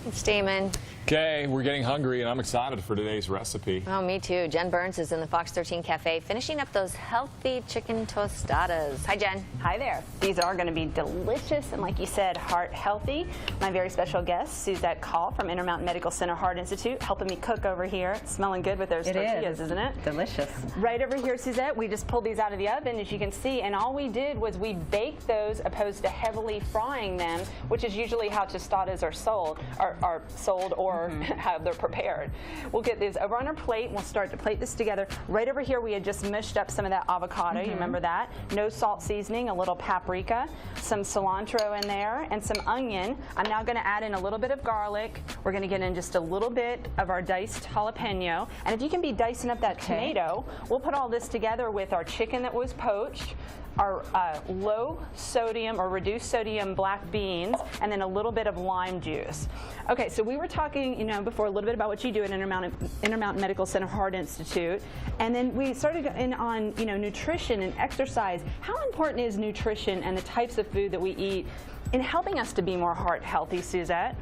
It's Damon. Okay, we're getting hungry, and I'm excited for today's recipe. Oh, me too. Jen Burns is in the Fox 13 Cafe finishing up those healthy chicken tostadas. Hi, Jen. Hi there. These are going to be delicious and, like you said, heart healthy. My very special guest, Susette Call from Intermountain Medical Center Heart Institute, helping me cook over here. It's smelling good with those tortillas, isn't it? Delicious. Right over here, Susette, we just pulled these out of the oven, as you can see, and all we did was we baked those opposed to heavily frying them, which is usually how tostadas are sold or how they're prepared. We'll get these over on our plate. We'll start to plate this together. Right over here, we had just mushed up some of that avocado. You remember that? No salt seasoning, a little paprika, some cilantro in there, and some onion. I'm now going to add in a little bit of garlic. We're going to get in just a little bit of our diced jalapeno. And if you can be dicing up that tomato, we'll put all this together with our chicken that was poached, our low sodium or reduced sodium black beans, and then a little bit of lime juice. Okay, so we were talking, before a little bit about what you do at Intermountain Medical Center Heart Institute, and then we started in on, nutrition and exercise. How important is nutrition and the types of food that we eat in helping us to be more heart healthy, Susette?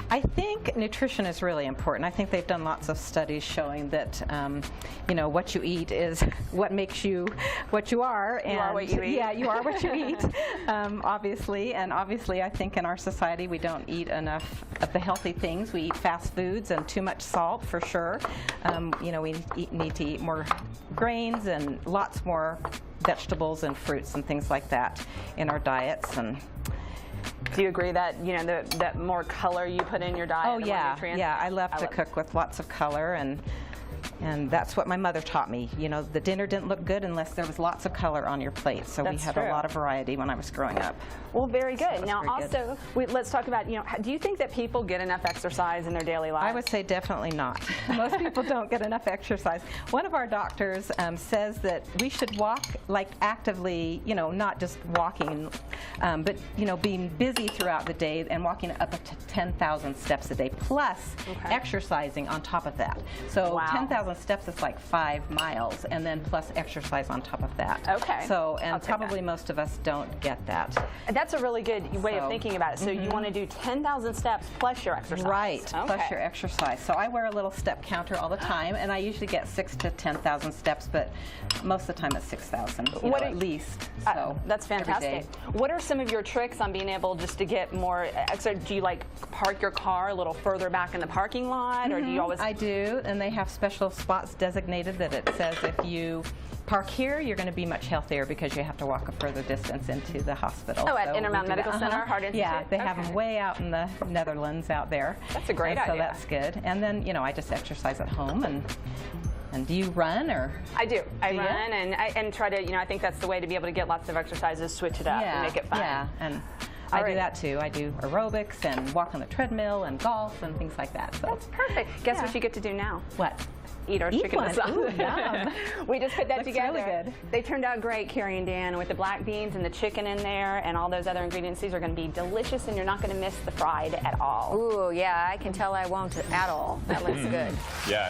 I think nutrition is really important. I think they've done lots of studies showing that, what you eat is what makes you what you are. And you are what you eat. Yeah, you are what you eat, obviously. And obviously, I think in our society we don't eat enough of the healthy things. We eat fast foods and too much salt, for sure. We need to eat more grains and lots more vegetables and fruits and things like that in our diets. And do you agree that, that more color you put in your diet, oh, the yeah, more nutrients? Yeah, I love to cook with lots of color, and that's what my mother taught me. The dinner didn't look good unless there was lots of color on your plate. So we had a lot of variety when I was growing up. Well, very good. Now, also, let's talk about, do you think that people get enough exercise in their daily lives? I would say definitely not. Most people don't get enough exercise. One of our doctors says that we should walk, like, actively, not just walking, but, being busy throughout the day and walking up to 10,000 steps a day, plus exercising on top of that. So 10,000 steps is like 5 miles, and then plus exercise on top of that. Okay. So, and probably most of us don't get that. That's a really good way of thinking about it. So you want to do 10,000 steps plus your exercise. Right, plus your exercise. So I wear a little step counter all the time, and I usually get 6,000 to 10,000 steps, but most of the time it's 6,000, at least. So that's fantastic. What are some of your tricks on being able just to get more exercise? Do you park your car a little further back in the parking lot, or do you always? I do, and they have special spots designated that it says if you park here, you're going to be much healthier because you have to walk a further distance into the hospital. Oh, at Intermountain Medical Center, Heart Institute? Yeah, they have them way out in the Netherlands out there. That's a great idea. So that's good. And then, I just exercise at home. And do you run, or? I do. I run and try to, I think that's the way to be able to get lots of exercises, switch it up and make it fun. Yeah, and I do that too. I do aerobics and walk on the treadmill and golf and things like that. So that's perfect. Guess what you get to do now? What? Eat our chicken masala. We just put that together. Really good. They turned out great, Carrie and Dan, with the black beans and the chicken in there and all those other ingredients. These are going to be delicious, and you're not going to miss the fried at all. Ooh, yeah, I can tell I won't at all. That looks good. Yeah.